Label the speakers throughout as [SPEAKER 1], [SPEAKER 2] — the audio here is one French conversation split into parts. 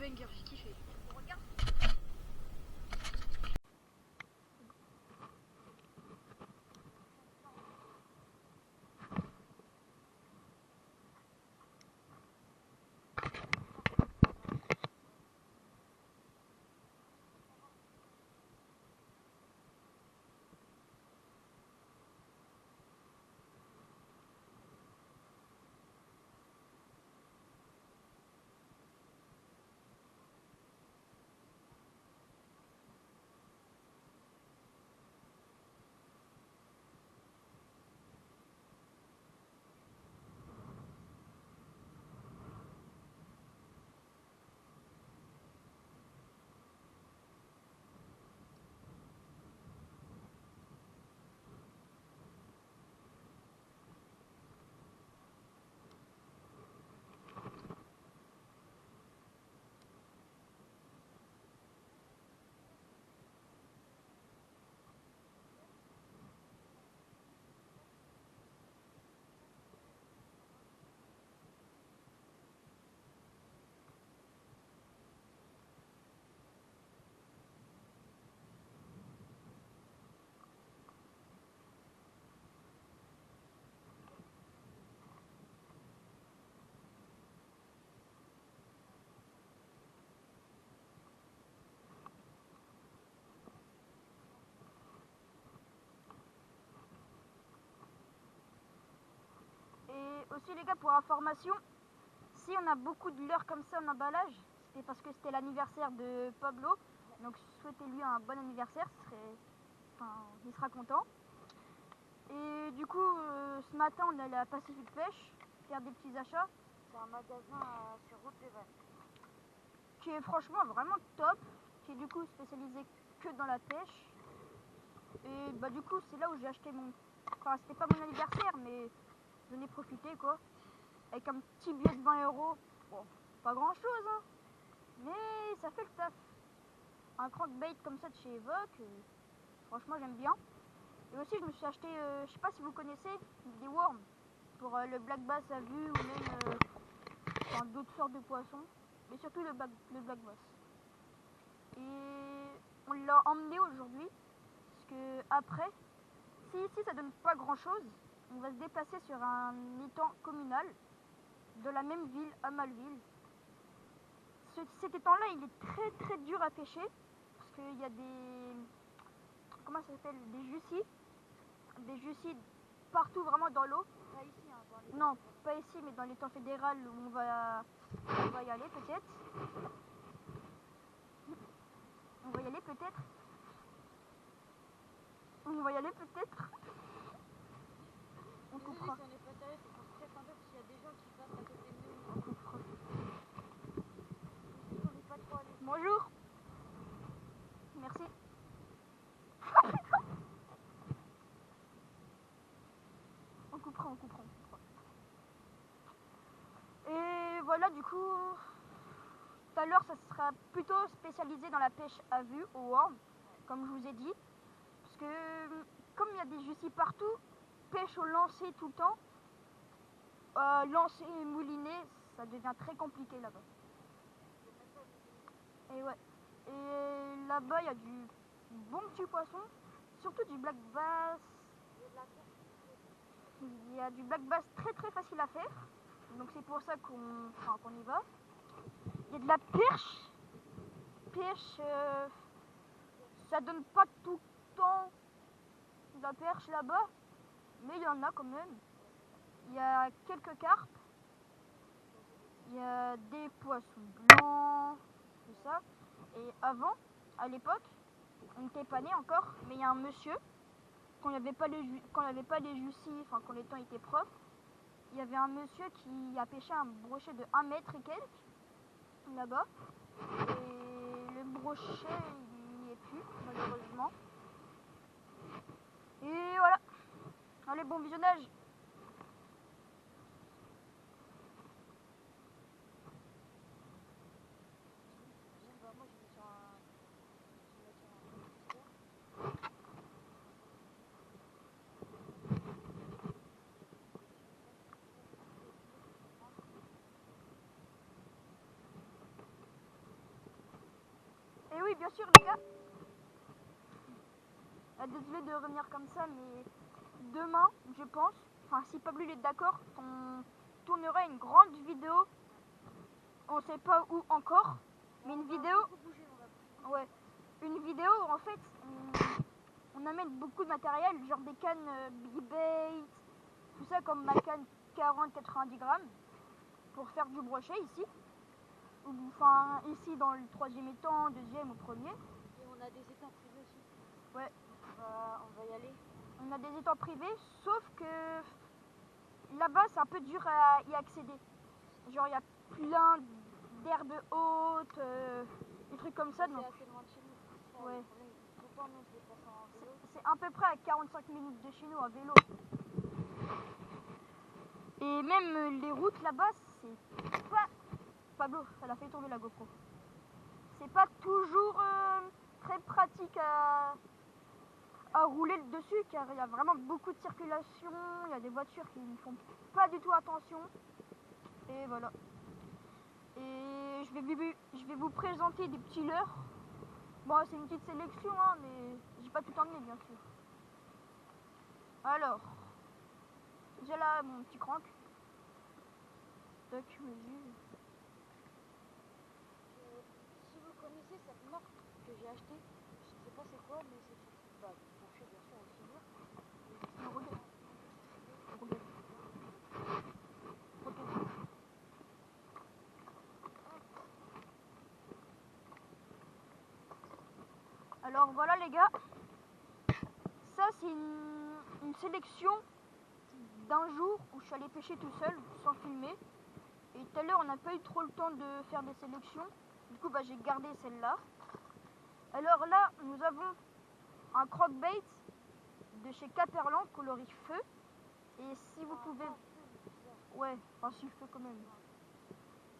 [SPEAKER 1] banger, j'ai kiffé. Et aussi les gars, pour information, si on a beaucoup de leurres comme ça en emballage, c'était parce que c'était l'anniversaire de Pablo. Donc souhaitez-lui un bon anniversaire, il sera content. Et du coup, ce matin, on est allé à Pacific Pêche faire des petits achats.
[SPEAKER 2] C'est un magasin sur route des Vannes.
[SPEAKER 1] Qui est franchement vraiment top, qui est du coup spécialisé que dans la pêche. Et bah du coup, c'est là où j'ai acheté mon... Enfin, c'était pas mon anniversaire, mais j'en ai profité quoi. Avec un petit billet de 20 €. Bon, pas grand chose, hein. Mais ça fait le taf. Un crankbait comme ça de chez Evoque, franchement j'aime bien. Et aussi je me suis acheté, je sais pas si vous connaissez, des worms. Pour le black bass à vue ou même d'autres sortes de poissons. Mais surtout le black bass. Et on l'a emmené aujourd'hui. Parce que après, si ici ça donne pas grand chose, on va se déplacer sur un étang communal de la même ville à Malville. Cet étang-là, il est très très dur à pêcher parce qu'il y a des... Comment ça s'appelle? Des jussies partout vraiment dans l'eau.
[SPEAKER 2] Pas ici, hein, dans les...
[SPEAKER 1] Non, pas ici, mais dans l'étang fédéral où on va y aller peut-être. On va y aller peut-être. On va y aller peut-être. On coupera.
[SPEAKER 2] Désolé si on n'est pas sérieux, c'est qu'on se stresse un peu parce qu'il y a des gens qui passent à côté de nous.
[SPEAKER 1] On coupera.
[SPEAKER 2] On n'est pas trop allé.
[SPEAKER 1] Bonjour. Merci. On coupera. Et voilà, du coup, tout à l'heure, ça sera plutôt spécialisé dans la pêche à vue, au worm, comme je vous ai dit. Parce que, comme il y a des jussies partout, pêche au lancer tout le temps, lancer et mouliner, ça devient très compliqué là-bas. Et ouais. Et là-bas, il y a du bon petit poisson, surtout du black bass. Il y a du black bass très très facile à faire. Donc c'est pour ça qu'on y va. Il y a de la perche. Perche, ça donne pas tout le temps de la perche là-bas, mais il y en a quand même. Il y a quelques carpes. Il y a des poissons blancs, tout ça. Et avant, à l'époque, on n'était pas né encore, mais il y a un monsieur, quand il n'y avait pas les jussies, enfin quand les temps étaient propres, il y avait un monsieur qui a pêché un brochet de 1 mètre et quelques, là-bas. Et le brochet, il n'y est plus, malheureusement. Et voilà. Allez, bon visionnage.
[SPEAKER 2] Moi, je vais sur un...
[SPEAKER 1] bien sûr les gars. Désolé de revenir comme ça, mais demain, je pense, enfin si Pablo il est d'accord, on tournera une grande vidéo. On sait pas où encore, mais une vidéo. Ouais, une vidéo où en fait on amène beaucoup de matériel, genre des cannes Big Bait, tout ça comme ma canne 40-90 grammes pour faire du brochet ici. Enfin ici dans le troisième étang, deuxième ou premier.
[SPEAKER 2] Et on a des étangs privés aussi.
[SPEAKER 1] Ouais.
[SPEAKER 2] On va y aller.
[SPEAKER 1] On a des étangs privés, sauf que là-bas c'est un peu dur à y accéder. Genre il y a plein d'herbes hautes, des trucs comme ça.
[SPEAKER 2] C'est
[SPEAKER 1] Donc
[SPEAKER 2] assez loin de chez nous.
[SPEAKER 1] ouais.
[SPEAKER 2] Pourquoi on se déplace en vélo?
[SPEAKER 1] C'est à peu près à 45 minutes de chez nous à vélo. Et même les routes là-bas, c'est pas... Pablo, elle a fait tomber la GoPro. C'est pas toujours très pratique à rouler dessus, car il y a vraiment beaucoup de circulation, il y a des voitures qui ne font pas du tout attention. Et voilà. Et je vais vous présenter des petits leurres. Bon, c'est une petite sélection, hein, mais j'ai pas tout emmené, bien sûr. Alors, j'ai là mon petit crank. Tac, vas-y.
[SPEAKER 2] Si vous connaissez cette marque que j'ai achetée, je sais pas c'est quoi, mais c'est branché bien sûr au silure.
[SPEAKER 1] Non, regarde. Regarde. Alors voilà les gars, ça c'est une sélection d'un jour où je suis allé pêcher tout seul sans filmer. Et tout à l'heure on n'a pas eu trop le temps de faire des sélections, du coup bah, j'ai gardé celle-là. Alors là nous avons un crockbait de chez Caperlan coloris feu. Et si vous pouvez... Ouais, enfin si feu quand même.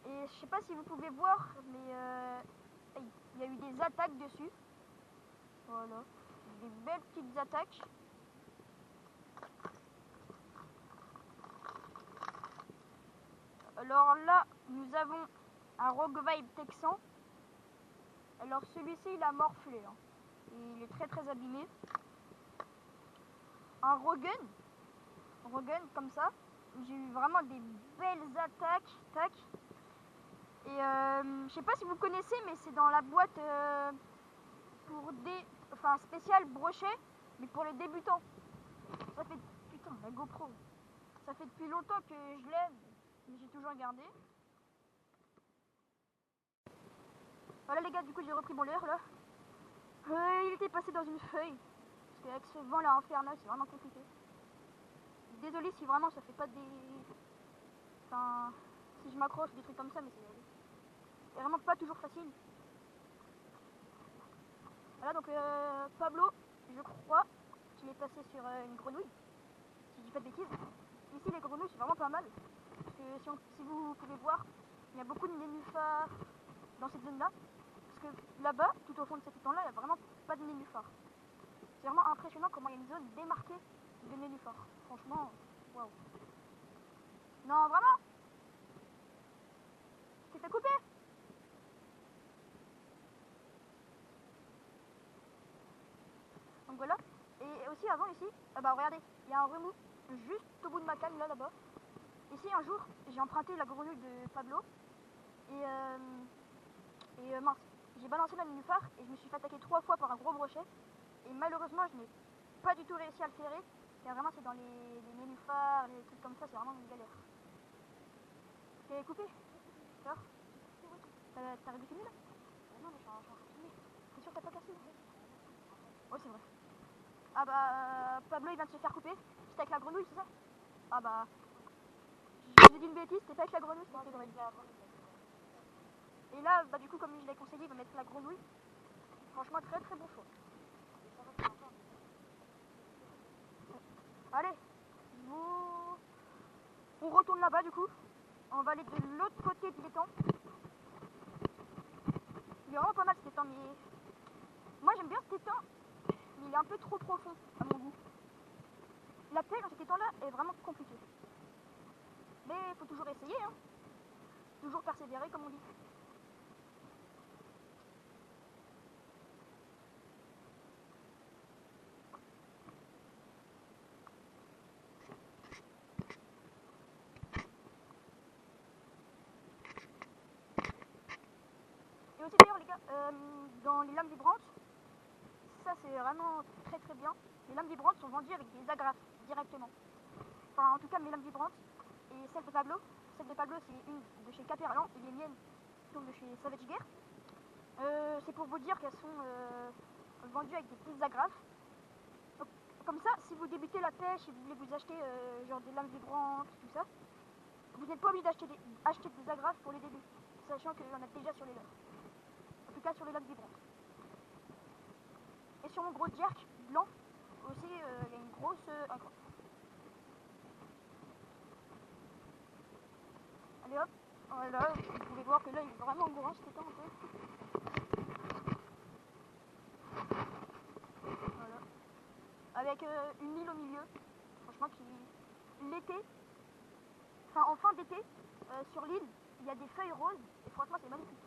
[SPEAKER 1] Et je sais pas si vous pouvez voir, mais il y a eu des attaques dessus. Voilà, des belles petites attaques. Alors là, nous avons un Rogue Vibe texan. Alors celui-ci, il a morflé. Hein. Il est très très abîmé. Un Rogun comme ça. J'ai eu vraiment des belles attaques. Tac. Et je sais pas si vous connaissez, mais c'est dans la boîte pour des... Enfin, spécial brochet, mais pour les débutants. Ça fait... Putain, la GoPro. Ça fait depuis longtemps que je l'ai, mais j'ai toujours gardé. Voilà les gars, du coup j'ai repris mon leurre là. Il était passé dans une feuille. Parce qu'avec ce vent là infernal, c'est vraiment compliqué. Désolé si vraiment ça fait pas des... Enfin, si je m'accroche, des trucs comme ça, mais c'est vraiment pas toujours facile. Voilà donc Pablo, je crois qu'il est passé sur une grenouille. Si je dis pas de bêtises. Ici les grenouilles c'est vraiment pas mal. Parce que si vous pouvez voir, il y a beaucoup de nénuphars dans cette zone là. Parce que là-bas, tout au fond de cet étang là, il n'y a vraiment pas de nénuphars. C'est vraiment impressionnant comment il y a une zone démarquée de nénuphars. Franchement, waouh. Non vraiment. Tu t'es fait couper. Donc voilà. Et aussi avant ici, bah regardez, il y a un remous juste au bout de ma canne là-bas. Ici un jour, j'ai emprunté la grenouille de Pablo et mince, j'ai balancé la nénuphar et je me suis fait attaquer 3 fois par un gros brochet. Et malheureusement, je n'ai pas du tout réussi à le ferrer. Car vraiment, c'est dans les nénuphars, les trucs comme ça, c'est vraiment une galère. T'es coupé? Alors t'as réglé fini là? Non, mais je suis en train de filmer. T'es sûr que t'as pas cassé? Ouais, c'est vrai. Ah bah, Pablo il vient de se faire couper. C'était avec la grenouille, c'est ça? Ah bah, je vous ai dit une bêtise, c'était pas avec la grenouille, c'était avec la grenouille. Et là, bah du coup, comme je l'ai conseillé, il va mettre la grenouille. Franchement, très très bon choix. Allez, on retourne là-bas du coup. On va aller de l'autre côté de l'étang. Il est vraiment pas mal cet étang, mais moi j'aime bien cet étang, mais il est un peu trop profond à mon goût. La pêche dans cet étang-là est vraiment compliquée. Mais il faut toujours essayer, hein. Toujours persévérer comme on dit. aussi d'ailleurs les gars, dans les lames vibrantes, ça c'est vraiment très très bien. Les lames vibrantes sont vendues avec des agrafes directement. Enfin en tout cas mes lames vibrantes et celle de Pablo c'est une de chez Caperlan et les miennes sont de chez Savage Gear. C'est pour vous dire qu'elles sont vendues avec des petites agrafes. Donc, comme ça, si vous débutez la pêche et vous voulez vous acheter genre des lames vibrantes, tout ça, vous n'êtes pas obligé d'acheter des agrafes pour les débuts, sachant qu'il y en a déjà sur les leurres. En tout cas sur les lames vibrantes. Et sur mon gros jerk blanc, aussi, il y a une grosse accroche. Allez hop, voilà, vous pouvez voir que là il est vraiment grand cet étang un peu. Voilà. Avec une île au milieu, franchement qui l'été, enfin en fin d'été, sur l'île, il y a des feuilles roses et franchement c'est magnifique.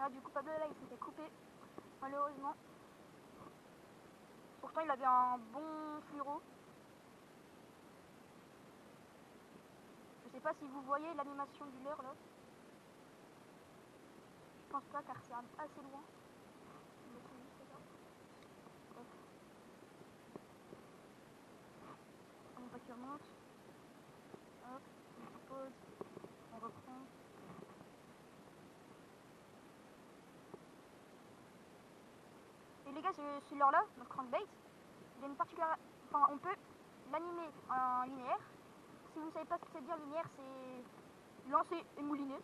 [SPEAKER 1] Ah, du coup Pablo là il s'était coupé malheureusement. Pourtant il avait un bon fluoro. Je sais pas si vous voyez l'animation du leurre là. Je pense pas car c'est assez loin. On voit qu'il remonte. Hop, on pose, on reprend. Et les gars, ce leurre là, notre crankbait, il a une particularité. Enfin, on peut l'animer en linéaire. Si vous ne savez pas ce que c'est dire linéaire, c'est lancer et mouliner,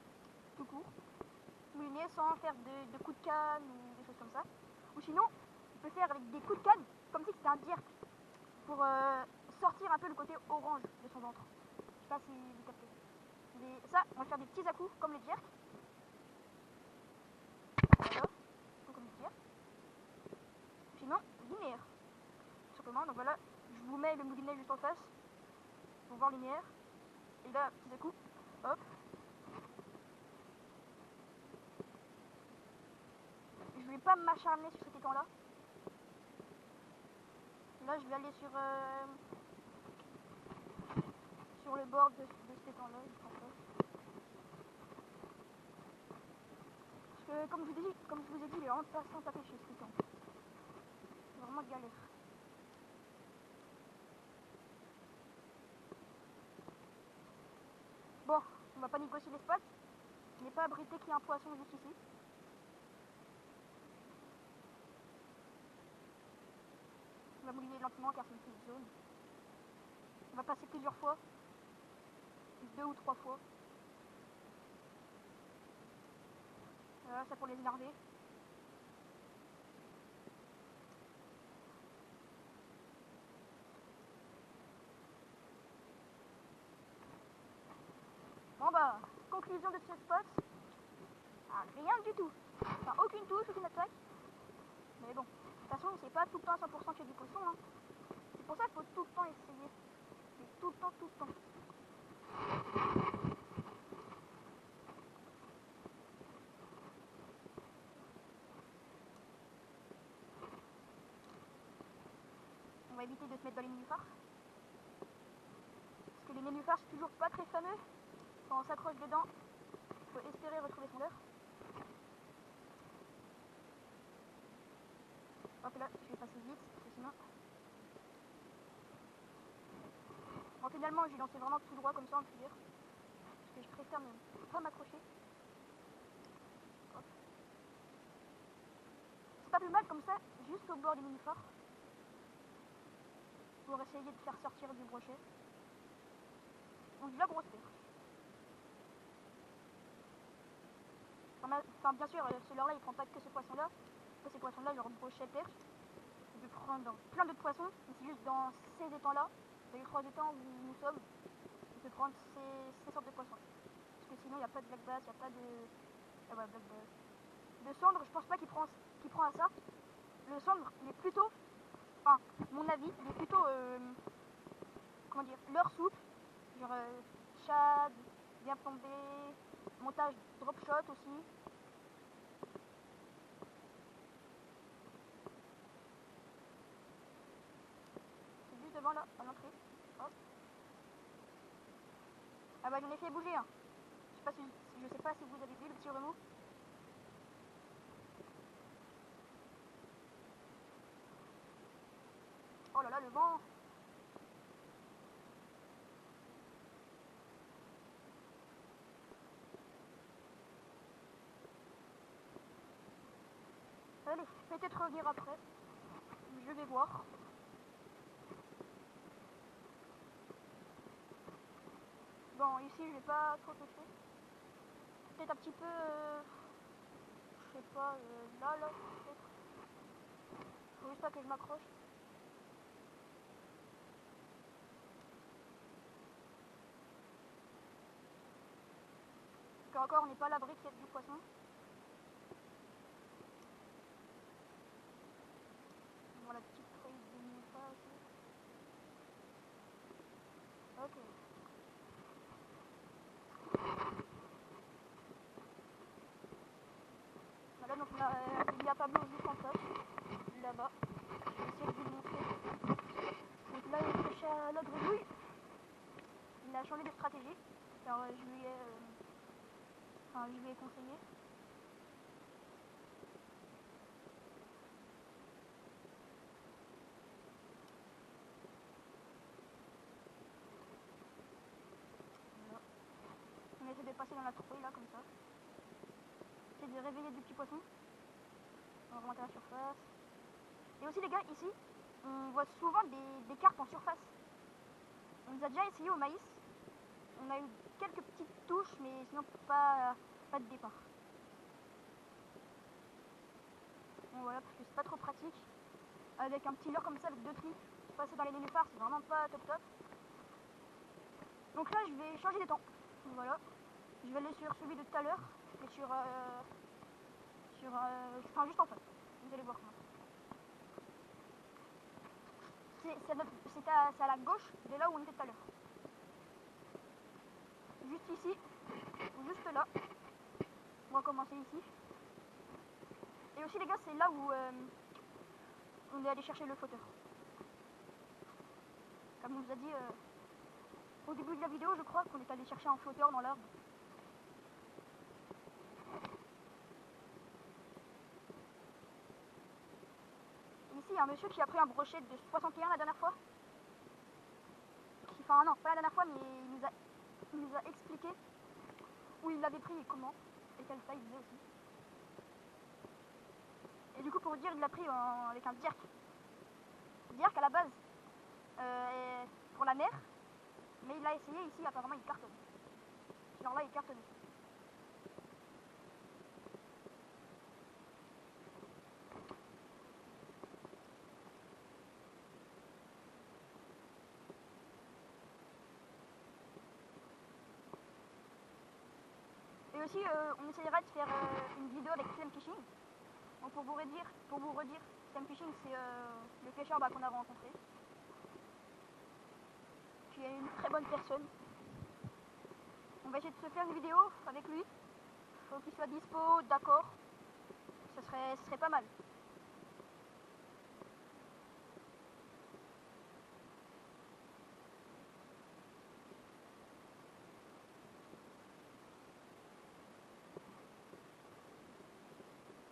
[SPEAKER 1] tout court. Mouliner sans faire de coups de canne ou des choses comme ça. Ou sinon, on peut faire avec des coups de canne, comme si c'était un jerk, pour sortir un peu le côté orange de son ventre. Je sais pas si vous captez. Ça, on va faire des petits à-coups comme les jerks. Voilà, comme les jerks. Sinon, linéaire. Tout simplement, donc voilà, je vous mets le moulinet juste en face pour voir linéaire. Et là, petit à-coups, hop. Je vais pas m'acharner sur cet étang là. Là, je vais aller sur le bord de cet étang là. Parce que comme je vous ai dit, il est vraiment pas simple à pêcher cet étang. C'est vraiment galère. Bon, on va pas négocier les spots. Il n'est pas abrité qu'il y a un poisson juste ici. On va mouliner lentement car c'est une petite zone. On va passer plusieurs fois. 2 ou 3 fois. Voilà, ça pour les énerver. Bon bah, conclusion de ce spot. Ah, rien du tout. Enfin, aucune touche, aucune attaque. Mais bon, de toute façon, c'est pas tout le temps à 100% qu'il y a du poisson. Hein. C'est pour ça qu'il faut tout le temps essayer. C'est tout le temps, tout le temps. On va éviter de se mettre dans les nénuphars. Parce que les nénuphars, c'est toujours pas très fameux. Quand on s'accroche dedans, il faut espérer retrouver son leurre. Hop là, je vais passer vite, parce que sinon... Bon, finalement, j'ai lancé vraiment tout droit comme ça, on peut dire. Parce que je préfère ne pas m'accrocher. C'est pas plus mal comme ça, juste au bord des nénuphars. Pour essayer de faire sortir du brochet. Ou de la grosse perche. Enfin, bien sûr, ce leurre là il prend pas que ce poisson là. Ces poissons là, genre brochet, perche. Il peut prendre plein d'autres poissons, mais c'est juste dans ces étangs là, dans les 3 étangs où nous sommes, il peut prendre ces sortes de poissons. Parce que sinon il n'y a pas de black bass, il n'y a pas de. Ah ouais, black bass. De cendre, je pense pas qu'il prend à ça. Le cendre, il est plutôt. Enfin, mon avis, il est plutôt. Comment dire, leurre souple. Genre shad, bien plombé, montage drop shot aussi. C'est juste devant là, à l'entrée. Hop. Ah bah j'en ai fait bouger hein. Je sais pas si vous avez vu le petit remous. Oh là là, le vent. Allez, peut-être revenir après. Je vais voir. Bon, ici je vais pas trop toucher. Peut-être un petit peu, je sais pas, là, peut-être. Faut juste pas que je m'accroche. Parce qu'encore on n'est pas à l'abri qu'il y ait du poisson. Voilà, la petite feuille de nénuphar aussi. Ok. Voilà, donc là, il y a Pablo juste en face, là-bas. Je vais essayer de vous le montrer. Donc là, il pêche à la grenouille. Il a changé de stratégie. Alors, je lui ai conseillé. Voilà. On essaie de passer dans la trouée là, comme ça. C'est de réveiller des petits poissons. On va remonter à la surface. Et aussi les gars, ici, on voit souvent des carpes en surface. On les a déjà essayé au maïs. On a eu quelques petites touches, mais sinon pas de départ. Bon voilà, parce que c'est pas trop pratique. Avec un petit leurre comme ça, avec 2 tris, passer dans les nénuphars, c'est vraiment pas top top. Donc là, je vais changer d'étang. Voilà. Je vais aller sur celui de tout à l'heure, et enfin juste en face. Vous allez voir comment. C'est à la gauche de là où on était tout à l'heure. Juste ici, ou juste là. On va commencer ici. Et aussi les gars, c'est là où on est allé chercher le flotteur. Comme on vous a dit au début de la vidéo, je crois qu'on est allé chercher un flotteur dans l'arbre. Ici, il y a un monsieur qui a pris un brochet de 61 la dernière fois. Enfin non, pas la dernière fois, mais il nous a expliqué où il l'avait pris et comment, et quelle taille il faisait aussi. Et du coup, pour dire, il l'a pris avec un dirk. Dirk à la base, pour la mer, mais il l'a essayé ici, apparemment il cartonne. Genre là, il cartonne. Et aussi, on essayera de faire une vidéo avec Sam Fishing. Donc pour vous redire, Sam Fishing, c'est le pêcheur qu'on a rencontré, qui est une très bonne personne. On va essayer de se faire une vidéo avec lui. Faut qu'il soit dispo, d'accord. Ce serait pas mal.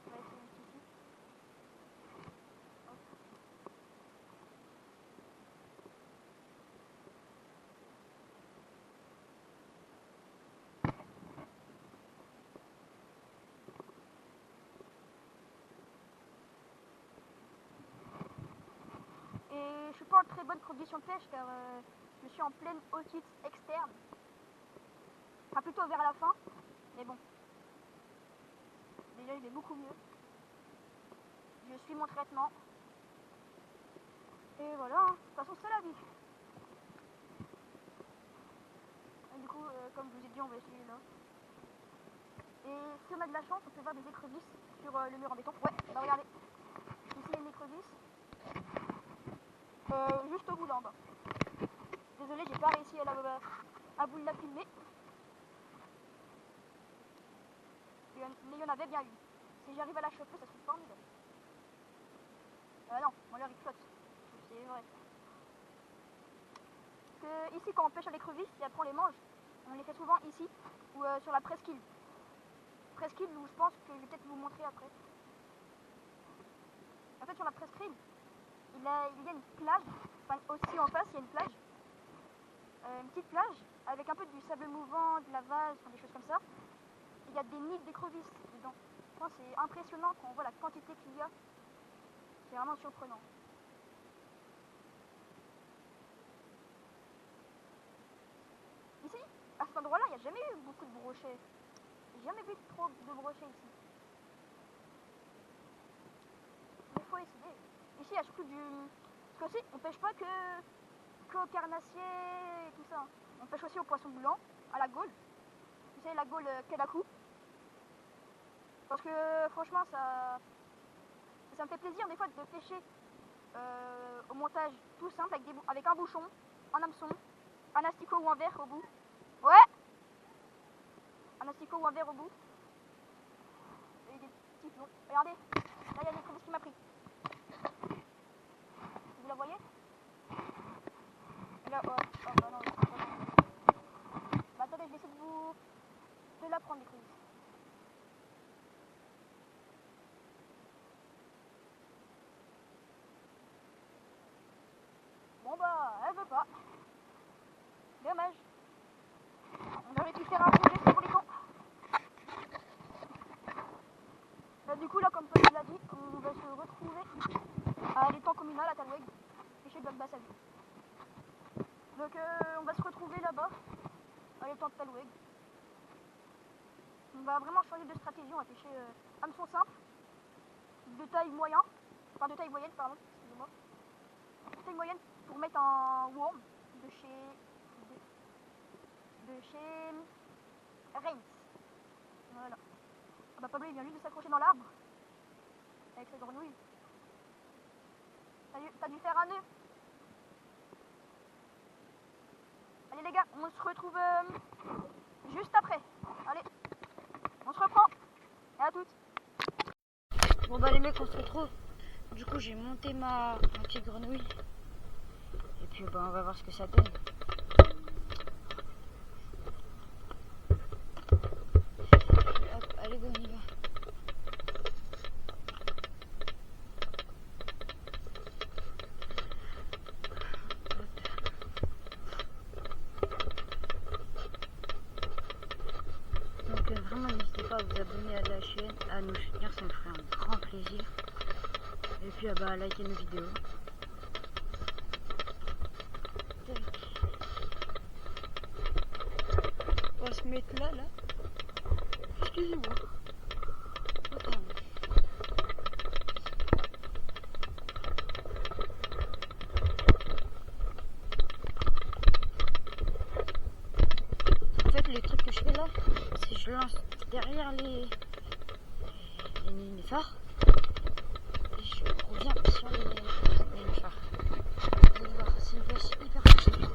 [SPEAKER 1] On va essayer ici. Hop. Et je suis pas en très bonne condition de pêche car je suis en pleine otite externe. Enfin plutôt vers la fin, mais bon. Déjà il est beaucoup mieux. Je suis mon traitement. Et voilà, hein. De toute façon c'est la vie. Et du coup, comme je vous ai dit, on va essayer là. Et si on a de la chance, on peut voir des écrevisses sur le mur en béton. Ouais, bah regardez. Ici il y a une écrevisse. Juste au bout là en bas. Désolé, j'ai pas réussi à vous la filmer. il y en avait bien une. Si j'arrive à la choper, ça serait formidable. Non, mon leurre il flotte. C'est vrai. Que ici, quand on pêche à l'écrevisse et après on les mange, on les fait souvent ici ou sur la presqu'île. Presqu'île où je pense que je vais peut-être vous montrer après. En fait, sur la presqu'île, il y a une plage. Enfin, aussi en face, il y a une plage. Une petite plage avec un peu du sable mouvant, de la vase, enfin, des choses comme ça. Il y a des nids d'écrevisses dedans. C'est impressionnant quand on voit la quantité qu'il y a. C'est vraiment surprenant. Ici, à cet endroit-là, il n'y a jamais eu beaucoup de brochets. J'ai jamais vu trop de brochets ici. Mais il faut essayer. Ici, il y a surtout du... Parce que aussi, on pêche pas qu'au carnassier et tout ça. On pêche aussi au poisson blanc, à la gaule. Vous savez, la gaule Kedaku. Parce que franchement, ça me fait plaisir des fois de pêcher au montage tout simple avec un bouchon, un hameçon, un asticot ou un verre au bout. Ouais, un asticot ou un verre au bout. Et des petits plombs. Regardez, là il y a une écrevisse qui m'a pris. Vous la voyez? Et là, oh, bah non, bah attendez, je vais essayer de la prendre l'écrevisse. Bon bah, elle veut pas. Dommage. On aurait pu faire un gros geste pour les cons. Du coup là, comme je l'ai dit, on va se retrouver à l'étang communal à Talweg, pêcher de basse à vue. Donc on va se retrouver là-bas, à l'étang de Talweg. On va vraiment changer de stratégie, on va pêcher hameçon simple, de taille moyenne, enfin de taille moyenne, pardon, excusez-moi. De taille moyenne pour mettre un worm de chez Reigns. Voilà. Ah bah Pablo il vient juste de s'accrocher dans l'arbre avec sa grenouille. T'as dû faire un nœud. Allez les gars, on se retrouve juste après. Allez, on se reprend. Et à toutes.
[SPEAKER 2] Bon bah les mecs, on se retrouve. Du coup j'ai monté ma petite grenouille. Et puis bah on va voir ce que ça donne. Hop, allez go, on y va. Donc vraiment n'hésitez pas à vous abonner à la chaîne, à nous soutenir, ça me ferait un grand plaisir. Et puis à liker nos vidéos. On va se mettre là. Excusez-moi. En fait, les trucs que je fais là, c'est que je lance derrière les nénuphars et je reviens sur les nénuphars. Vous allez voir, c'est une place hyper facile.